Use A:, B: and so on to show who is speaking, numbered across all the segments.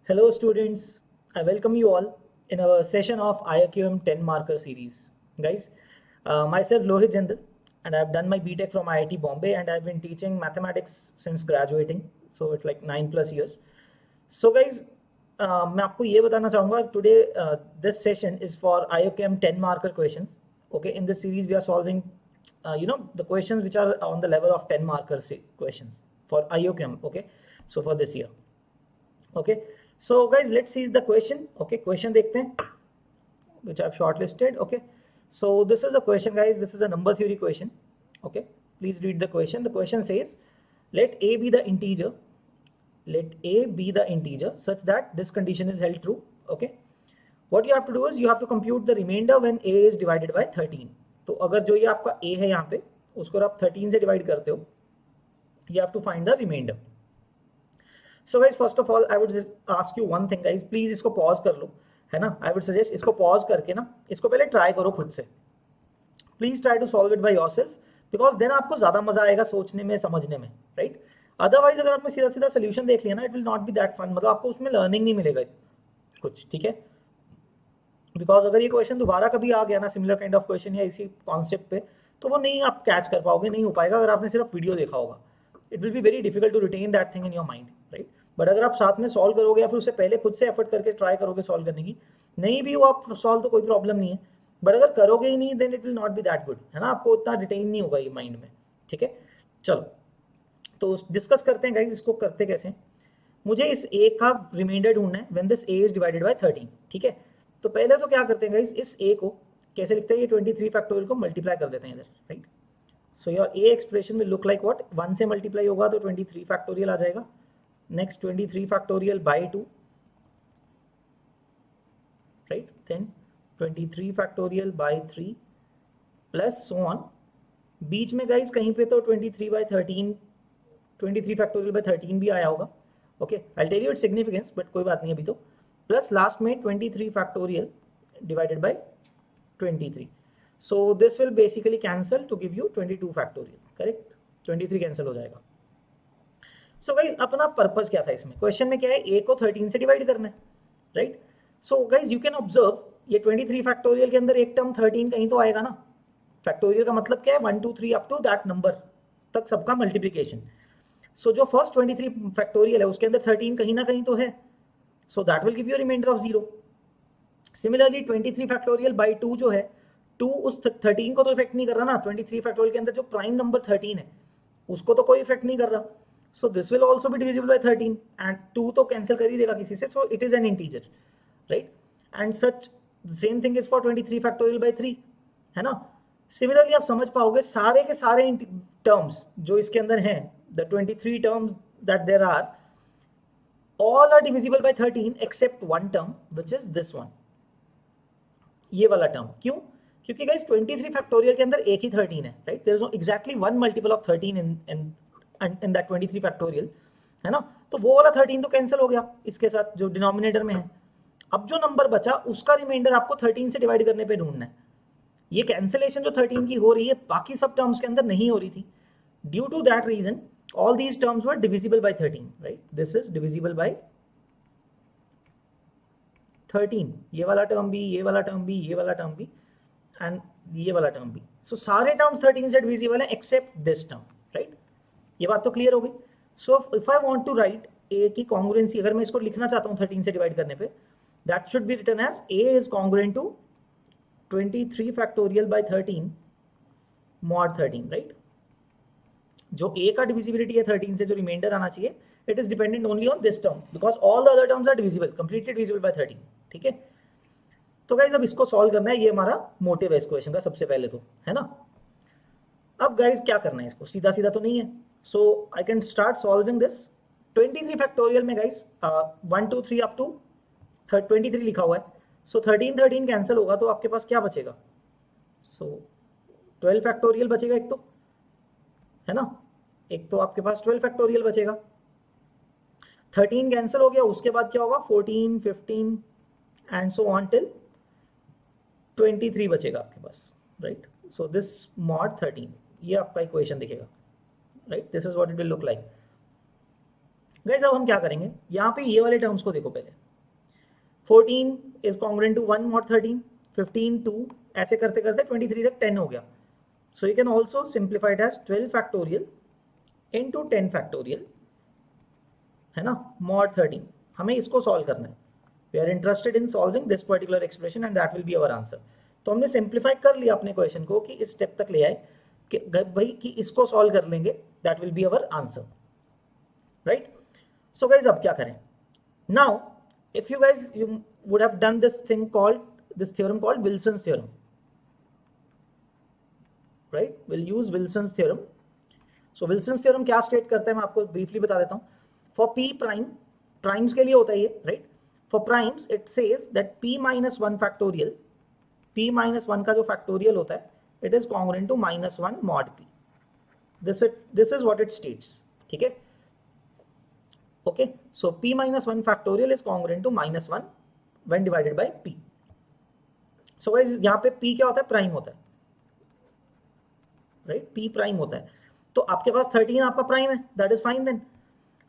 A: Hello students, I welcome you all in our session of IIQM 10 marker series. Guys, myself Lohit Jindal and I've done my BTech from IIT Bombay and I've been teaching mathematics since graduating. So it's like 9+ years. So guys, मैं आपको ये बताना चाहूँगा today this session is for IIQM 10 marker questions. Okay, in this series we are solving the questions which are on the level of 10 marker questions for IIQM. Okay, so for this year. Okay, so guys, let's see the question. Okay, question देखते हैं which I've shortlisted. Okay, so this is a question, guys. This is a number theory question. Okay, please read the question. The question says, let a be the integer. Let a be the integer such that this condition is held true. Okay, what you have to do is you have to compute the remainder when a is divided by 13. तो अगर जो ये आपका a है यहाँ पे उसको आप 13 से डिवाइड करते हो, you have to find the remainder. So guys, first of all I would ask you one thing, guys. Please इसको pause कर लो, है ना. I would suggest इसको pause करके ना इसको पहले try करो खुद से. Please try to solve it by yourself because then आपको ज़्यादा मजा आएगा सोचने में, समझने में, right? Otherwise अगर आपने सीधा सीधा solution देख लिया ना, it will not be that fun. मतलब आपको उसमें learning नहीं मिलेगा कुछ, ठीक है. बिकॉज अगर ये क्वेश्चन दोबारा कभी आ गया ना, सिमिलर काइंड ऑफ क्वेश्चन या इसी कॉन्सेप्ट पे, तो वो नहीं आप कैच कर पाओगे, नहीं हो पाएगा अगर आपने सिर्फ वीडियो देखा होगा. It will be very difficult to retain that thing in your mind, right. But अगर आप साथ में सॉल्व करोगे या फिर उससे पहले खुद से एफर्ट करके ट्राई करोगे सॉल्व करने की, नहीं भी वो आप सॉल्व तो कोई प्रॉब्लम नहीं है, बट अगर करोगे ही नहीं then it will not be that good, है ना. आपको उतना रिटेन नहीं होगा ये माइंड में, ठीक है. चलो तो डिस्कस करते हैं गाइस, इसको करते कैसे. मुझे इस ए का रिमाइंडर ढूंढना है when this A is divided by 13, ठीक है. तो पहले तो क्या करते हैं गाइस, इस a को कैसे लिखते हैं, ये 23 फैक्टोरियल को मल्टीप्लाई कर देते हैं इधर, right. So your a expression will look like what, 1 से मल्टीप्लाई होगा तो 23 फैक्टोरियल आ जाएगा. Next 23 factorial by 2, right. Then 23 factorial by 3 plus so on. बीच में गाइस कहीं पे तो 23 बाय 13, 23 फैक्टोरियल बाय 13 भी आया होगा. Okay, I will tell you its significance, but कोई बात नहीं अभी तो. प्लस लास्ट में 23 factorial divided by 23. So this will basically cancel to give you 22 factorial, correct. 23 cancel हो जाएगा. सो गाइज अपना पर्पस क्या था इसमें, क्वेश्चन में क्या है, a को 13 से डिवाइड करना है, right. So guys you can observe ये 23 फैक्टोरियल के अंदर एक टर्म 13 कहीं तो आएगा ना. फैक्टोरियल का मतलब क्या है, 1 2 3 अप टू दैट नंबर तक सबका मल्टीप्लीकेशन. सो जो फर्स्ट 23 फैक्टोरियल है उसके अंदर 13 कहीं ना कहीं तो है. So that will give you a remainder of 0. Similarly 23 factorial by 2 जो है, 2 उस 13 को तो इफेक्ट नहीं कर रहा ना. 23 फैक्टोरियल के अंदर जो प्राइम नंबर 13 है उसको तो कोई इफेक्ट नहीं कर रहा. So this will also be divisible by 13 and 2 तो कैंसिल कर ही देगा किसी से. So it is an integer, right? And such same thing is for 23 factorial by 3, है ना. Similarly आप समझ पाओगे सारे के सारे टर्म्स जो इसके अंदर हैं, the 23 terms that there are, all are divisible by 13 except one term which is this one, ये वाला टर्म. क्यों? क्योंकि गाइस 23 फैक्टोरियल के अंदर एक ही 13 है, right. There is no exactly one multiple of 13 in that 23 factorial, है ना. तो वो वाला 13 तो कैंसिल हो गया इसके साथ जो डिनोमिनेटर में है. अब जो नंबर बचा उसका रिमाइंडर आपको 13 से डिवाइड करने पे ढूंढना है. ये कैंसिलेशन जो 13 की हो रही है बाकी सब टर्म्स के अंदर नहीं हो रही थी. Due to that reason all these terms were divisible by 13, right. This is divisible by 13. ये वाला टर्म भी, ये वाला टर्म भी, ये वाला टर्म भी एंड ये वाला टर्म भी. सो सारे टर्म्स 13 से डिविजिबल हैं एक्सेप्ट दिस टर्म, राइट. ये बात तो क्लियर हो गई. So if I want to write a की कॉन्ग्रुएंसी, अगर मैं इसको लिखना चाहता हूँ 13 से डिवाइड करने पे, that should be written as a is congruent to 23 factorial by 13 mod 13, right. जो a का डिविजिबिलिटी है 13 से, जो रिमाइंडर आना चाहिए, it is dependent only on this term because all the other terms are divisible, completely divisible by 13, ठीक है. तो गाइज अब इसको सॉल्व करना है, ये हमारा मोटिव है इस क्वेश्चन का सबसे पहले तो, है ना. अब गाइज क्या करना है, इसको सीधा सीधा तो नहीं है. So I can start solving this. 23 factorial में गाइज 1 2 3 अप टू 23 लिखा हुआ है. सो 13 कैंसिल होगा तो आपके पास क्या बचेगा. सो 12 फैक्टोरियल बचेगा एक तो, है ना. एक तो आपके पास 12 फैक्टोरियल बचेगा. 13 कैंसिल हो गया, उसके बाद क्या होगा, 14 15 एंड सो ऑन टिल 23 बचेगा आपके पास, राइट. सो दिस mod 13, ये आपका इक्वेशन दिखेगा, right. This is what it will look like. Guys अब हम क्या करेंगे, यहाँ पे ये वाले टर्म्स को देखो पहले, 14 इज कॉन्ग्रुएंट टू 1 mod 13, 15 2, ऐसे करते करते 23 तक 10 हो गया. So you can also simplify it as 12 factorial into 10 factorial, है ना, mod 13. हमें इसको सॉल्व करना है. We are interested in solving this particular expression and that will be our answer. तो हमने सिंप्लीफाई कर लिया अपने क्वेश्चन को कि इस स्टेप तक ले आए कि भाई कि इसको सॉल्व कर लेंगे, that will be our answer, right. So guys अब क्या करें now, if you guys you would have done this thing called this theorem called Wilson's theorem, right? We'll use Wilson's theorem. So Wilson's theorem क्या state करता है मैं आपको briefly बता देता हूँ. For p prime, primes के लिए होता है ये, right? For primes it says that p minus 1 factorial, p minus 1 का जो factorial होता है, it is congruent to minus 1 mod p. This is what it states, ठीक है. Okay, so p minus 1 factorial is congruent to minus 1 when divided by p. So guys यहाँ पे p क्या होता है, प्राइम होता है, right? p प्राइम होता है. तो आपके पास 13 आपका प्राइम है, that is fine then.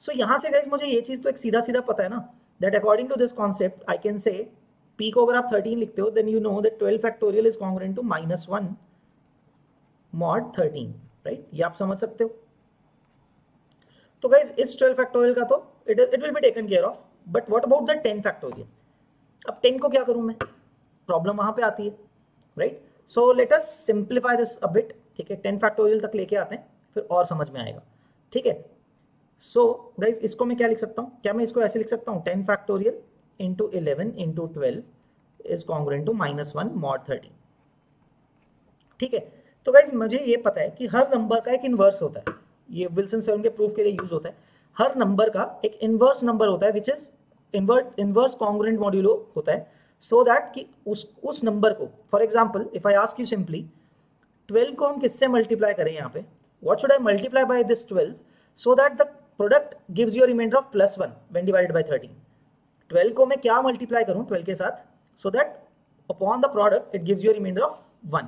A: So यहाँ से guys मुझे ये चीज तो एक सीधा सीधा पता है ना, that according to this concept I can say p को अगर आप 13 लिखते हो then you know that 12 factorial is congruent to minus 1 mod 13, right? ये आप समझ सकते हो. तो गाइज इस 12 फैक्टोरियल का तो it will be taken care of, but what about the 10 factorial. अब 10 को क्या करूं मैं, प्रॉब्लम वहां पे आती है, right. So let us simplify this a bit, ठीक है. 10 फैक्टोरियल तक लेके आते हैं फिर और समझ में आएगा, ठीक है. सो गाइज इसको मैं क्या लिख सकता हूँ, क्या मैं इसको ऐसे लिख सकता हूँ, 10 factorial into 11 into 12 is congruent to minus 1 mod 13, ठीक है. तो गाइज मुझे ये पता है कि हर नंबर का एक इनवर्स होता है, ये विल्सन थ्योरम के प्रूफ के लिए यूज होता है. हर नंबर का एक इनवर्स नंबर होता है which is inverse congruent modulo होता है, सो दैट कि उस नंबर को, for example if I ask you simply 12 को हम किससे मल्टीप्लाई करें, यहाँ पे what should I multiply by this 12 so that the product gives you a remainder of +1 when divided by 13. 12 को मैं क्या मल्टीप्लाई करूं 12 के साथ, so that upon the product it gives you a remainder of 1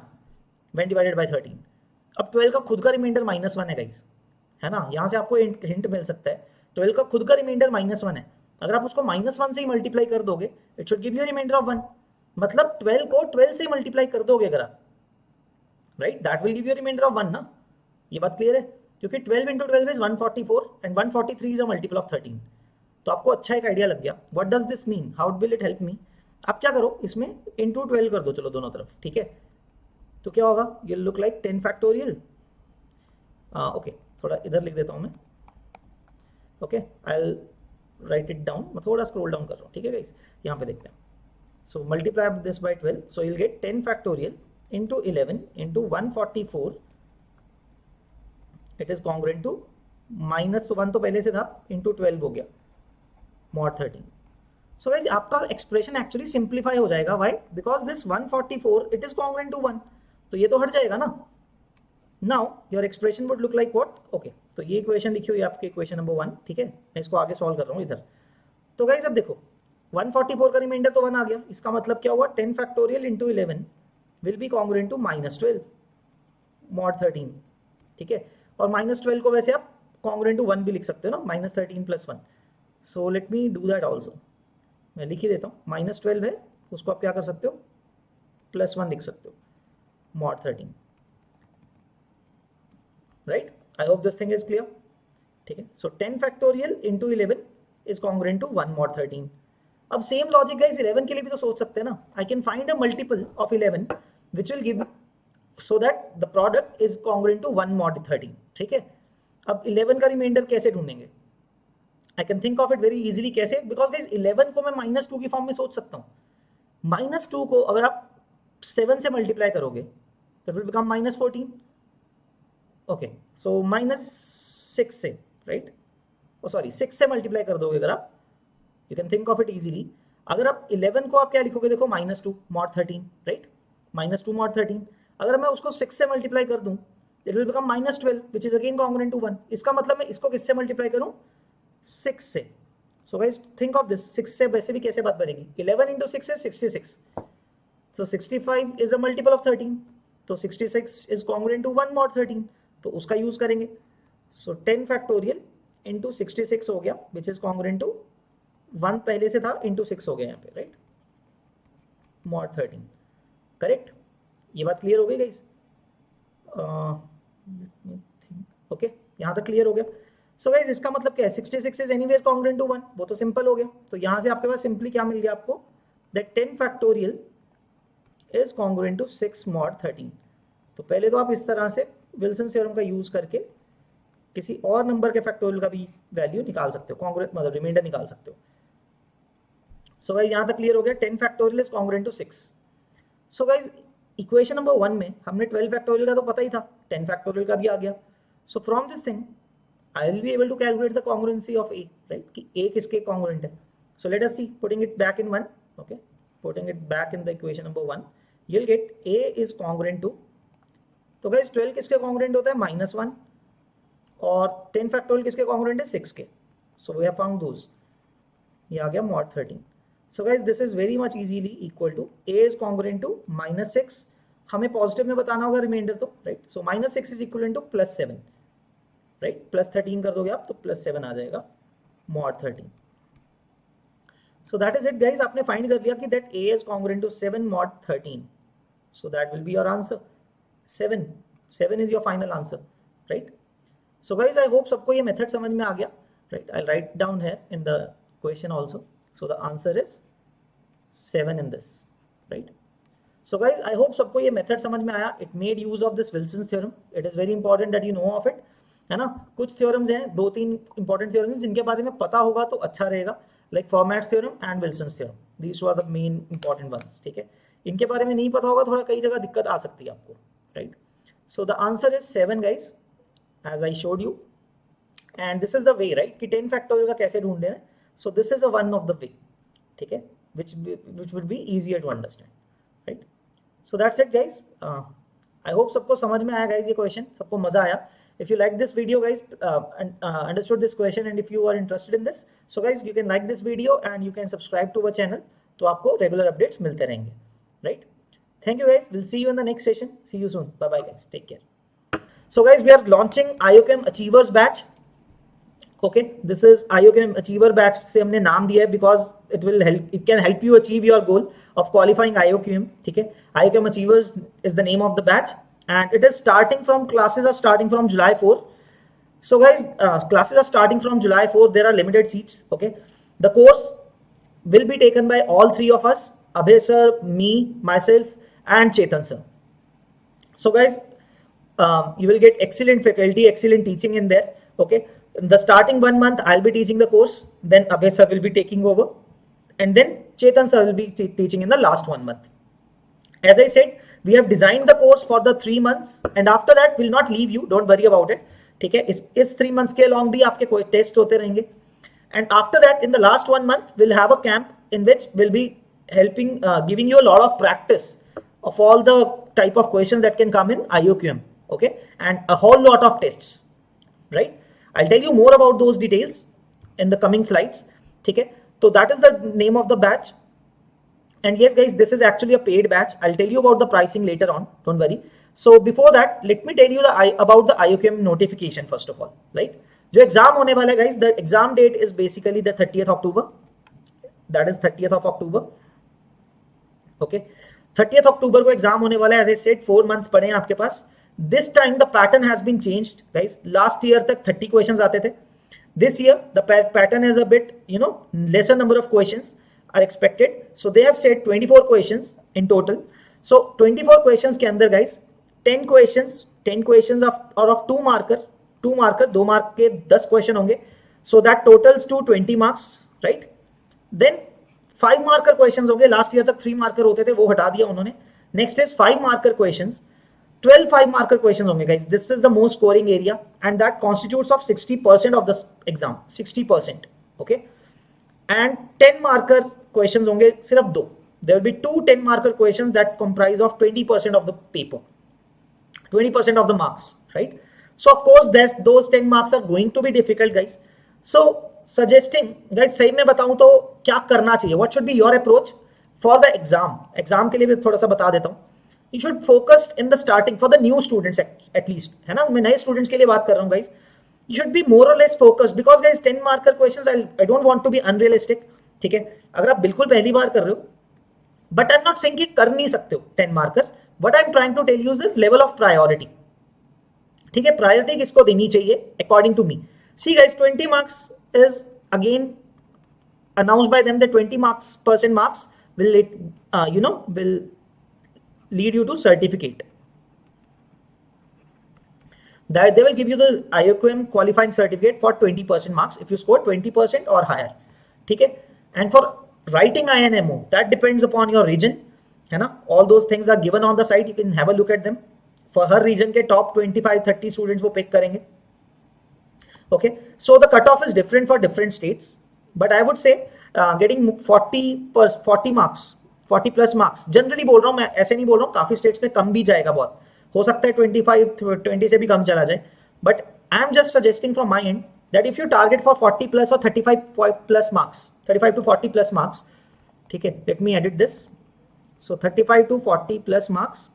A: when divided by 13. अब 12 का खुद का रिमाइंडर -1 है गाइस, है ना. यहां से आपको हिंट मिल सकता है, 12 का खुद का रिमाइंडर -1 है. अगर आप उसको -1 से ही मल्टीप्लाई कर दोगे it should give you remainder of 1. मतलब 12 को 12 से मल्टीप्लाई कर दोगे अगर आप, right, that will give you remainder of 1 ना. ये बात क्लियर है, क्योंकि 12 into 12 is 144 and 143 is a multiple of 13. तो आपको अच्छा एक आइडिया लग गया. What does this mean, how will it help me. आप क्या करो, इसमें इंटू 12 कर दो, चलो दोनों तरफ, ठीक है. तो क्या होगा, ये लुक लाइक 10 फैक्टोरियल. ओके, थोड़ा इधर लिख देता हूं मैं. Okay, I will write it down. मैं थोड़ा स्क्रॉल डाउन कर रहा हूँ, ठीक है गाइस. यहाँ पे देखते हैं. So multiply this by 12, so you will get 10 factorial into 11 into 144. It is congruent to -1 तो पहले से था, इंटू 12 हो गया mod 13. सो गाइस आपका एक्सप्रेशन एक्चुअली सिंप्लीफाई हो जाएगा. Why, because this 144 it is congruent to 1, तो ये तो हट जाएगा ना. Now your expression would look like what. Okay, तो ये इक्वेशन लिखी हुई है आपकी, इक्वेशन नंबर 1, ठीक है. मैं इसको आगे सॉल्व कर रहा हूँ इधर. तो गाइस अब देखो 144 का रिमाइंडर तो 1 आ गया, इसका मतलब क्या हुआ, 10 factorial into 11 will be congruent to -12 mod 13, ठीक है. और -12 को वैसे आप कॉन्ग्रुएंट टू 1 भी लिख सकते हो ना, -13 + 1. So let me do that also. मैं लिख ही देता हूँ, -12 है, उसको आप क्या कर सकते हो, +1 लिख सकते हो, mod 13, right. I hope this thing is clear, ठीक है. So 10 factorial into 11 is congruent to 1 mod 13. अब सेम लॉजिक गाइस 11 के लिए भी तो सोच सकते हैं ना. I can find a multiple of 11 which will give so that the product is congruent to 1 mod 13, ठीक है. अब 11 का रिमाइंडर कैसे ढूंढेंगे, I can think of it very easily. कैसे, because guys 11 को मैं -2 की फॉर्म में सोच सकता हूँ. -2 को अगर आप 7 से मल्टीप्लाई करोगे तो विल बिकम -14. ओके, सो -6 से, राइट, ओ सॉरी 6 से मल्टीप्लाई कर दोगे अगर आप, you can think of it easily. अगर आप 11 को आप क्या लिखोगे, देखो -2 mod 13, राइट, -2 mod 13. अगर मैं उसको 6 से मल्टीप्लाई कर दूं it will become -12 which is again congruent to 1. इसका मतलब मैं इसको किससे मल्टीप्लाई करूं, 6 से. So guys think of this, 6 से वैसे भी कैसे बात बनेगी, 11 into 6 is 66. So 65 is a multiple of 13, तो 66 इज कॉन्ग्रुएंट टू 1 mod 13, तो उसका यूज करेंगे. सो 10 फैक्टोरियल इंटू 66 हो गया विच इज कॉन्ग्रुएंट टू 1 पहले से था इंटू 6 हो गया यहाँ पे, राइट, मॉड 13, करेक्ट। ये बात क्लियर हो गई गाइस? ओके, यहाँ तक क्लियर हो गया। सो गाइस इसका मतलब क्या है, 66 इज एनीवेज कॉन्ग्रुएंट टू 1, वो तो सिंपल हो गया। तो यहाँ से आपके पास सिंपली क्या मिल गया आपको, that 10 factorial is congruent to 6 mod 13। तो पहले तो आप इस तरह से विल्सन थ्योरम का यूज करके किसी और नंबर के फैक्टोरियल का भी वैल्यू निकाल सकते हो, कॉन्ग्रुएंट मतलब रिमाइंडर निकाल सकते हो। सो गाइस यहाँ तक क्लियर हो गया, 10 factorial is congruent to 6। So guys equation number 1 में हमने 12 फैक्टोरियल का तो पता ही था, 10 फैक्टोरियल का भी आ गया। So from this thing I will be able to calculate the congruency of A, right? कि A किसके congruent है? So let us see, putting it back in 1, okay? Putting it back in the equation number 1, you'll get A is congruent to, तो guys 12 किसके congruent होता है? -1, और 10 factorial किसके congruent है? 6 के। So we have found those. ये आ गया mod 13. So guys this is very much easily equal to A is congruent to -6, हमें पॉजिटिव में बताना होगा रिमाइंडर तो, right? So -6 is equal to +7, right? +13 कर दोगे आप तो +7 आ जाएगा mod 13. So that is it guys, आपने फाइंड कर लिया कि that A is congruent to 7 mod 13. So that will be your answer. 7 is your final answer, right? So guys I hope सबको ये मेथड समझ में आ गया, right? I'll write down here in the question also. So the answer is 7 in this, right? So guys I hope सबको ये method समझ में आया. It made use of this Wilson's theorem. It is very important that you know of it, है ना? कुछ theorems हैं, 2-3 important theorems जिनके बारे में पता होगा तो अच्छा रहेगा, like Fermat's theorem and Wilson's theorem, these two are the main important ones, ठीक है? इनके बारे में नहीं पता होगा, थोड़ा कई जगह दिक्कत आ सकती है आपको, right? So the answer is 7 guys, as I showed you, and this is the way, right, कि 10 फैक्टोरियल का कैसे ढूंढना है. So this is a one of the way, ठीक है, which would be easier to understand, right? So that's it guys. I hope सबको समझ में आया guys ये क्वेश्चन, सबको मजा आया. If you like this video guys, and understood this question, and if you are interested in this, so guys you can like this video and you can subscribe to our channel, तो आपको regular updates मिलते रहेंगे, right? Thank you guys, we'll see you in the next session. See you soon, bye bye guys, take care. So guys we are launching IOChem Achievers batch. Okay, this is IOChem Achiever batch से हमने नाम दिया है because it can help you achieve your goal of qualifying IOChem, ठीक है? IOChem Achievers is the name of the batch, and it is classes are starting from July 4. So guys, classes are starting from July 4. There are limited seats, okay? The course will be taken by all three of us, Abhay sir, me, myself, and Chetan sir. So guys, you will get excellent faculty, excellent teaching in there, okay? In the starting 1 month, I'll be teaching the course, then Abhay sir will be taking over, and then Chetan sir will be teaching in the last 1 month. As I said, we have designed the course for the 3 months, and after that we'll not leave you, don't worry about it, ठीक है? इस 3 months के along भी आपके कोई test होते रहेंगे, and after that in the last 1 month we'll have a camp in which we'll be helping, giving you a lot of practice of all the type of questions that can come in IOQM, okay, and a whole lot of tests, right? I'll tell you more about those details in the coming slides, ठीक है? So that is the name of the batch, and yes guys, this is actually a paid batch. I'll tell you about the pricing later on, don't worry. So before that, let me tell you about the IOChem notification first of all, right? जो exam होने वाला है guys, the exam date is basically the 30th October. That is 30th of October, okay? 30th October को exam होने वाला है. As I said, 4 months पड़े हैं आपके पास. This time the pattern has been changed guys. Last year तक 30 questions आते थे. This year the pattern is a bit, lesser number of questions are expected. So they have said 24 questions in total. So 24 questions के अंदर guys 10 questions of 2 marker, 2 mark के 10 question होंगे. So that totals to 20 marks, right? Then 5 marker questions होंगे. Last year तक 3 marker होते थे, वो हटा दिया उन्होंने. Next is 5 marker questions. 12 5 marker questions होंगे guys. This is the most scoring area, and that constitutes of 60% of the exam, 60%, okay? And 10 marker questions होंगे सिर्फ 2. There will be 2 10 marker questions that comprise of 20% of the paper, 20% of the marks, right? So of course those 10 marks are going to be difficult guys. So suggesting guys, सही में बताऊं तो क्या करना चाहिए, what should be your approach for the exam के लिए भी थोड़ा सा बता देता हूं. You should focus in the starting for the new students at least, है ना? मैं नए students के लिए बात कर रहा हूँ guys. you should be more or less focused because guys 10 marker questions I don't want to be unrealistic. ठीक है, अगर आप बिल्कुल पहली बार कर रहे हो, but I'm not saying कि कर नहीं सकते हो 10 marker. What I'm trying to tell you is the level of priority. ठीक है, प्रायोरिटी किसको देनी चाहिए according to me. See guys 20 marks is again announced by them that 20% marks will will lead you to certificate. That they will give you the IOQM qualifying certificate for 20% marks if you score 20% or higher. ठीक है, and for writing INMO that depends upon your region, है ना. All those things are given on the site, you can have a look at them. For her region के top 25-30 students वो pick करेंगे. Okay, so the cutoff is different for different states, but I would say getting 40 marks, 40 plus marks generally बोल रहा हूँ मैं, ऐसे नहीं बोल रहा हूँ, काफी states में कम भी जाएगा, बहुत हो सकता है 20 से भी कम चला जाए, but I am just suggesting from my end that if you target for 40 plus or 35 plus marks, 35 to 40 plus marks, ठीक है, let me edit this, so 35 to 40 plus marks,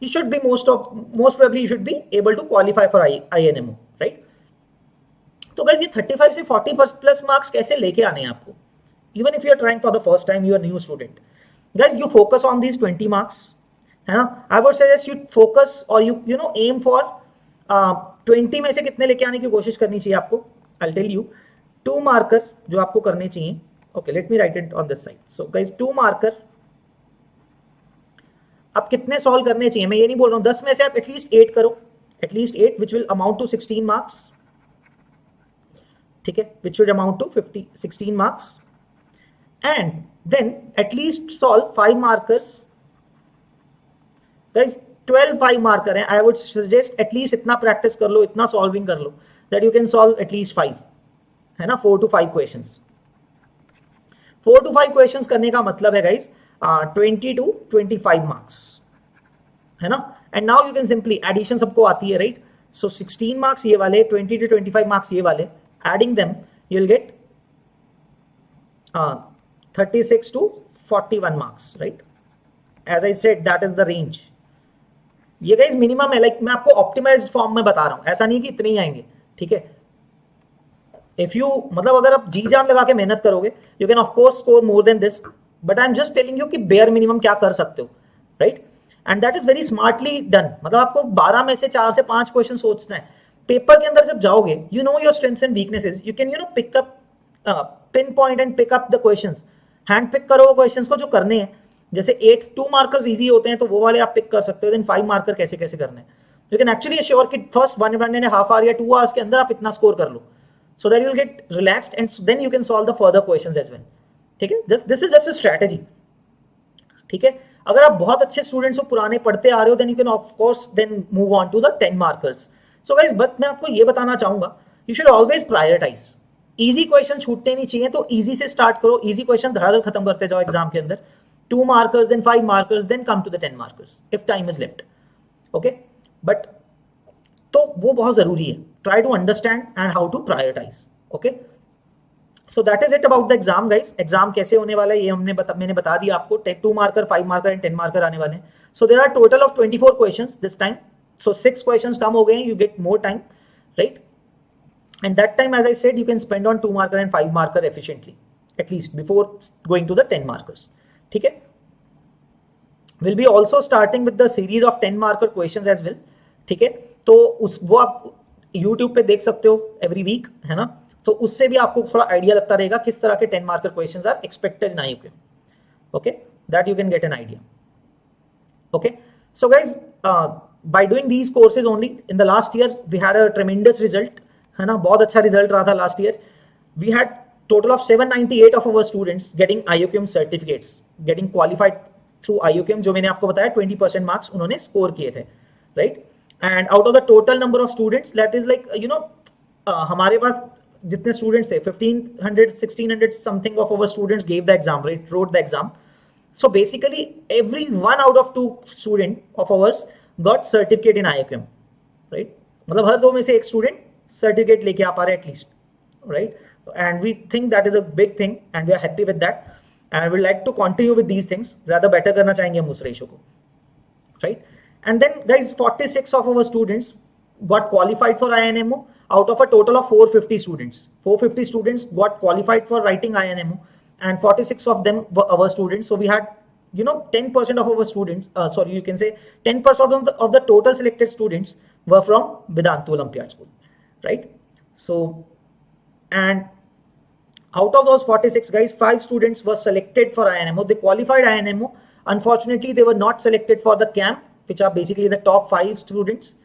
A: you should be most probably you should be able to qualify for INMO, right? तो guys ये 35 से 40 plus marks कैसे लेके आने हैं आपको, even if you are trying for the first time, you are new student, guys you focus on these 20 marks, है ना. I would suggest you focus or you know aim for 20 में से कितने लेके आने की कोशिश करनी चाहिए आपको. I'll tell you 2 marker जो आपको करने चाहिए. Okay, let me write it on this side. So guys 2 marker आप कितने सॉल्व करने चाहिए, मैं ये नहीं बोल रहा हूँ 10 में से आप एटलीस्ट 8 करो, at least 8 which will amount to 16 marks. ठीक है, which should amount to 16 marks, and then at least solve 5 markers. Guys 12 5 marker हैं, I would suggest at least इतना प्रैक्टिस कर लो, इतना सॉल्विंग कर लो that you can solve at least 5, है ना, 4 to 5 questions. 4 to 5 questions करने का मतलब है guys 20 to 25 marks, है ना. And now you can simply addition सबको आती है, right? So 16 marks ये वाले, 20 to 25 marks ये वाले, adding them you'll get 36 to 41 marks, right? As I said that is the range. ये गाइस मिनिमम है, लाइक मैं आपको ऑप्टिमाइज्ड फॉर्म में बता रहा हूं, ऐसा नहीं कि इतने ही आएंगे, ठीक है. इफ यू मतलब अगर आप जी जान लगा के मेहनत करोगे you can of course score more than this, but I am just telling you कि बेयर मिनिमम क्या कर सकते हो, right. And that is very smartly done. मतलब आपको 12 में से 4 से 5 क्वेश्चन सोचना है. पेपर के अंदर जब जाओगे you know your strengths and weaknesses, you can pick up pinpoint and pick up the questions. Handpick करो वो क्वेश्चंस को जो करने हैं. जैसे 2 मार्कर्स इजी होते हैं तो वो वाले आप पिक कर सकते हो. देन 5 मार्कर कैसे कैसे करने हैं, यू कैन एक्चुअली अश्योर कि फर्स्ट 1.5 आवर या 2 आवर्स के अंदर आप इतना स्कोर कर लो, so that you will get relaxed and then you can solve the further questions as well. ठीक है, this is just a strategy. ठीक है, अगर आप बहुत अच्छे स्टूडेंट्स हो, पुराने पढ़ते आ रहे हो, then you can of course then move on to the 10 markers. So guys but मैं आपको ये बताना चाहूंगा, you should always prioritise. Easy question छूटने नहीं चाहिए, तो इजी से स्टार्ट करो, इजी क्वेश्चन धड़ाधड़ खत्म करते जाओ एग्जाम के अंदर. 2 markers, then 5 markers, then come to the 10 markers if time is left. Okay, but तो वो बहुत जरूरी है. Try to understand and how to prioritize. Okay, so that is it about the exam guys. Exam कैसे होने वाला है ये मैंने बता दिया आपको. 2 marker, 5 marker and 10 marker आने वाले हैं. So there are total of 24 questions this time. So 6 questions कम हो गए हैं, you get more time, right? And that time, as I said, you can spend on 2 marker and 5 marker efficiently, at least before going to the 10 markers. ठीक है, will be also starting with the series of 10 marker questions as well. ठीक है, तो वो आप YouTube पे देख सकते हो एवरी वीक, है ना. तो उससे भी आपको थोड़ा आइडिया लगता रहेगा किस तरह के 10 marker questions are expected in IOQM. Okay, that you can get an idea. Okay, so guys by doing these courses only in the last year we had a tremendous result, है ना. बहुत अच्छा result रहा था last year. We had total of 798 of our students getting IOQM certificates, getting qualified through IOQM. जो मैंने आपको बताया 20% मार्क्स उन्होंने स्कोर किए थे, right. And out of the total number of students, that is like you know हमारे पास जितने students थे 1500 something of our students gave the exam, right, wrote the exam. So basically every 1 out of 2 student of ours got certificate in IOQM, right. मतलब हर 2 में से एक student certificate लेके आ पा रहे at least, right. And we think that is a big thing and we are happy with that and we like to continue with these things. Rather better करना चाहेंगे हम उस रेशो को, right. And then guys 46 of our students got qualified for INMO out of a total of 450 students. 450 students got qualified for writing INMO, and 46 of them were our students. So we had, 10% of our students, you can say 10% of the total selected students were from Vedantu Olympiad School, right? So, and out of those 46 guys, 5 students were selected for INMO. They qualified INMO. Unfortunately, they were not selected for the camp, which are basically the top 5 students.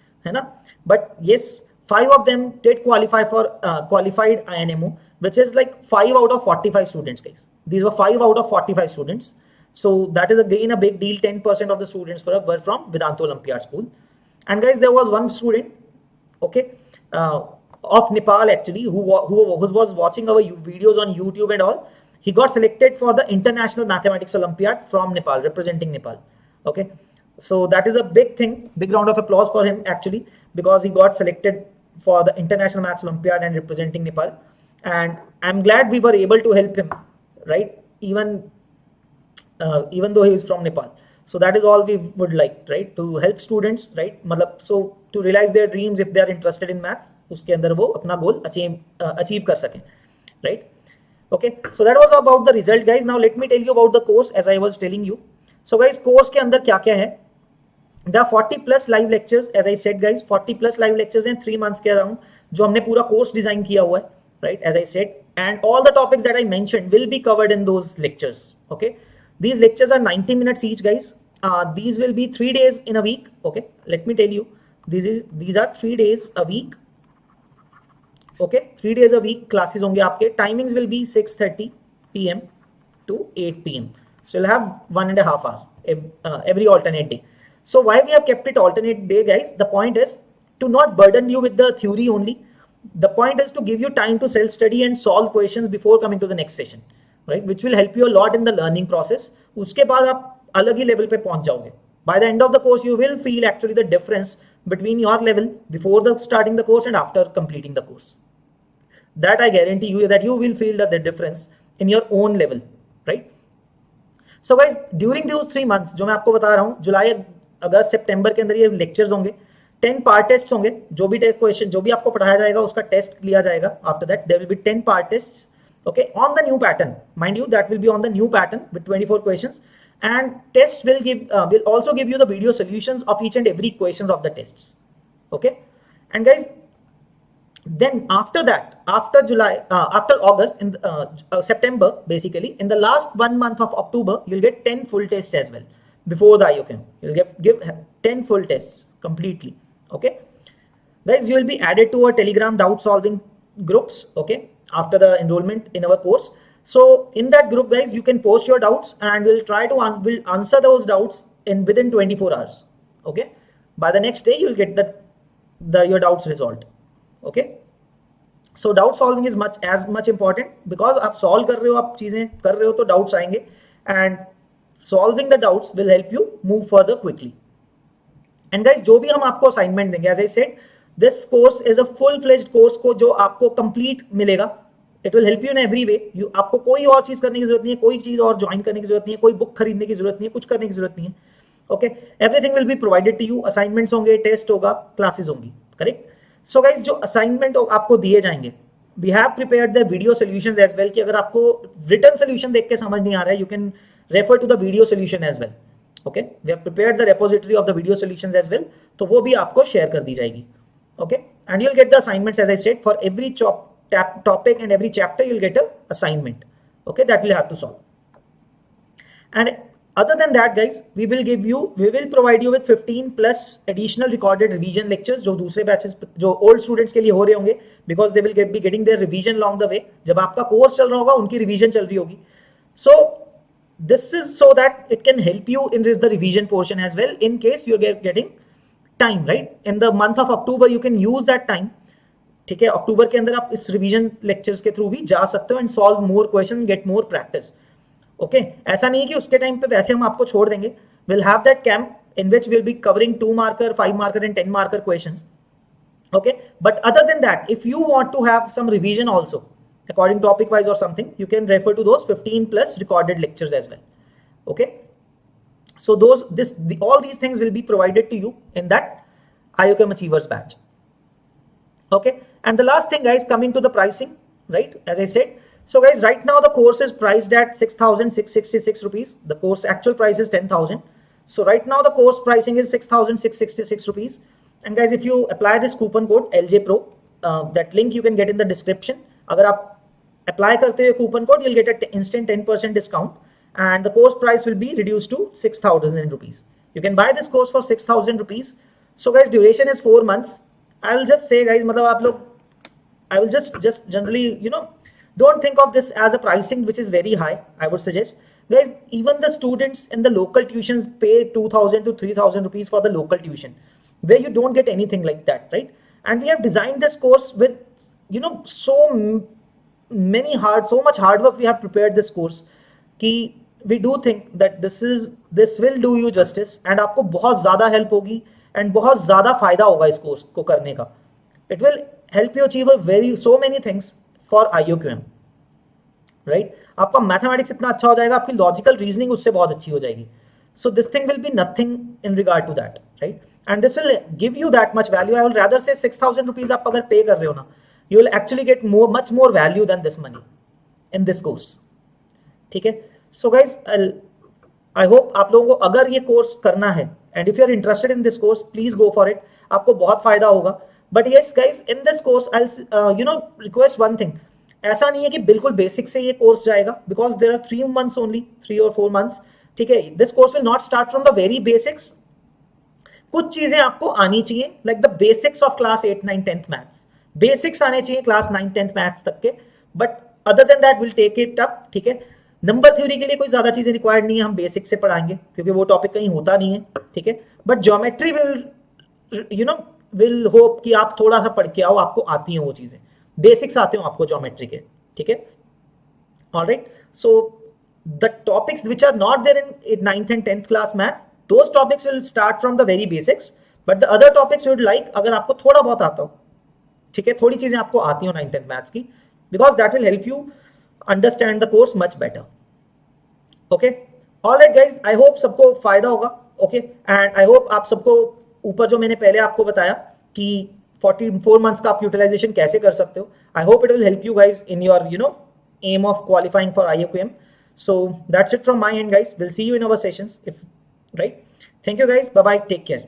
A: But yes, 5 of them did qualify for qualified INMO, which is like 5 out of 45 students, guys. These were 5 out of 45 students. So that is again a big deal. 10% of the students were from Vedantu Olympiad School. And guys, there was one student, okay, of Nepal actually, who was watching our videos on YouTube and all. He got selected for the International Mathematics Olympiad from Nepal, representing Nepal. Okay, so that is a big thing. Big round of applause for him actually, because he got selected for the International Maths Olympiad and representing Nepal. And I'm glad we were able to help him, right? Even though he is from Nepal. So that is all we would like, right? To help students, right? So to realize their dreams if they are interested in maths, उसके अंदर वो अपना goal achieve कर सकें, right? Okay, so that was about the result, guys. Now let me tell you about the course, as I was telling you. So guys, course के अंदर क्या क्या है? There are 40 plus live lectures, as I said, guys. 40 plus live lectures in 3 months के around, जो हमने पूरा course design किया हुआ है, right? As I said, and all the topics that I mentioned will be covered in those lectures. Okay. These lectures are 90 minutes each, guys. These will be 3 days in a week. Okay, let me tell you, these are 3 days a week. Okay, 3 days a week classes होंगे आपके. Timings will be 6:30 p.m. to 8 p.m. So you'll have 1.5 hours every alternate day. So why we have kept it alternate day, guys? The point is to not burden you with the theory only. The point is to give you time to self-study and solve questions before coming to the next session, right? Which will help you a lot in the learning process. उसके बाद आप अलग ही level पे पहुंच जाओगे. By the end of the course, you will feel actually the difference between your level before starting the course and after completing the course. That I guarantee you that you will feel the difference in your own level, right? So guys, during those 3 months जो मैं आपको बता रहा हूँ, जुलाई, अगस्त, सितंबर के अंदर ये lectures होंगे, 10 part tests होंगे, जो भी क्वेश्चन जो भी आपको पढ़ाया जाएगा उसका टेस्ट लिया जाएगा. After that there will be 10 part tests, okay, on the new pattern. Mind you, that will be on the new pattern with 24 questions, and tests will also give you the video solutions of each and every questions of the tests. Okay, and guys, then after that, after August, in September, basically in the last 1 month of October, you'll get 10 full tests as well. Before the IOChem, you'll give 10 full tests completely. Okay, guys, you will be added to our Telegram doubt solving groups, okay, after the enrollment in our course. So in that group, guys, you can post your doubts and we'll try to we'll answer those doubts within 24 hours. Okay, by the next day you'll get your doubts resolved. Okay, so doubt solving is as much important, because आप solve कर रहे हो, आप चीजें कर रहे हो, तो doubts आएंगे, and solving the doubts will help you move further quickly. And guys, जो भी हम आपको assignment देंगे, as I said, this course is a full-fledged course को जो आपको complete मिलेगा. It will help you in every way. आपको कोई और चीज करने की जरूरत नहीं है, कोई चीज और ज्वाइन करने की जरूरत नहीं है, कोई बुक खरीदने की जरूरत नहीं है, कुछ करने की जरूरत नहीं है. Okay, everything will be provided to you. Assignments होंगे, टेस्ट होगा, क्लासेस होंगी. करेक्ट? So guys, जो असाइनमेंट आपको दिए जाएंगे, we have prepared the video solutions as well, कि अगर आपको written solution देख के समझ नहीं आ रहा है, you can refer to the video solution as well. Okay, we have prepared the repository of the video solutions as well, तो वो भी आपको share कर दी जाएगी. Okay, and you'll get the assignments, as I said, for every topic and every chapter you'll get a assignment. Okay, that we'll have to solve. And other than that, guys, we will provide you with 15 plus additional recorded revision lectures जो दूसरे batches जो old students के लिए हो रहे होंगे, because they will be getting their revision along the way. जब आपका course चल रहा होगा, उनकी revision चल रही होगी. So this is so that it can help you in the revision portion as well, in case you're getting time, right? In the month of October, you can use that time. ठीक है, अक्टूबर के अंदर आप इस revision lectures के through भी जा सकते हो and solve more questions, get more practice. Okay, ऐसा नहीं है कि उसके टाइम पे वैसे हम आपको छोड़ देंगे. Will have that camp in which will be covering 2 marker, 5 marker and 10 marker questions. Okay, but other than that, if you want to have some revision also according topic wise or something, you can refer to those 15 plus recorded lectures as well. Okay, so all these things will be provided to you in that IOChem Achievers batch. Okay, and the last thing, guys, coming to the pricing, right? As I said, so guys, right now the course is priced at 6,666 rupees. The course actual price is 10,000. So right now the course pricing is 6,666 rupees. And guys, if you apply this coupon code LJ Pro, that link you can get in the description. अगर आप apply करते हो coupon code, you'll get an instant 10% discount, and the course price will be reduced to 6,000 rupees. You can buy this course for 6,000 rupees. So guys, duration is 4 months. I will just say, guys, मतलब आप लोग, I will just generally, don't think of this as a pricing which is very high. I would suggest, guys, even the students in the local tuitions pay 2,000 to 3,000 rupees for the local tuition, where you don't get anything like that, right? And we have designed this course with, so much hard work. We have prepared this course कि we do think that this will do you justice, and आपको बहुत ज़्यादा help होगी and बहुत ज़्यादा फायदा होगा इस कोर्स को करने का. It will help you achieve so many things for IOQM, right? आपका मैथमेटिक्स इतना अच्छा हो जाएगा, आपकी लॉजिकल रीजनिंग उससे बहुत अच्छी हो जाएगी. So this thing will be nothing in regard to that, right? And this will give you that much value. I will rather say 6,000 rupees आप अगर पे कर रहे हो ना, you will actually get much more value than this money in this course. ठीक है? So guys, I hope आप लोगों को अगर ये कोर्स करना है, and if you are interested in this course, please go for it. आपको बहुत फायदा होगा. But yes, guys, in this course, I'll request one thing. ऐसा नहीं है कि बिल्कुल बेसिक से ये कोर्स जाएगा, because there are 3 months only, 3 or 4 months. ठीक है? This course will not start from the very basics. कुछ चीजें आपको आनी चाहिए, like the basics of class 8, 9, 10th maths. Basics आने चाहिए क्लास 9, 10th मैथ्स तक के, but other than that will take it up. ठीक है? नंबर थ्योरी के लिए कोई ज्यादा चीजें रिक्वायर्ड नहीं है, हम बेसिक से पढ़ाएंगे क्योंकि वो टॉपिक कहीं होता नहीं है. ठीक है? बट ज्योमेट्री विल होप कि आप थोड़ा सा पढ़ के आओ, आपको आती हैं वो चीजें, बेसिक्स आते हो आपको ज्योमेट्री के. ठीक है? Alright, so the topics which are not there in 9th and 10th class maths, those topics will start from the very basics, but the other topics would like, अगर आपको थोड़ा बहुत आता हो, ठीक है, थोड़ी चीजें आपको आती हो 9th 10th मैथ्स की, because that will help you understand the course much better. Okay, alright guys, I hope सबको फायदा होगा. ओके, एंड आई होप आप सबको ऊपर जो मैंने पहले आपको बताया कि 44 मंथ्स का आप यूटिलाइजेशन कैसे कर सकते हो, I hope it will help you guys in your aim of qualifying for IOQM. So that's it from my end, guys. We'll see you in our sessions, if right. Thank you guys. Bye bye, take care.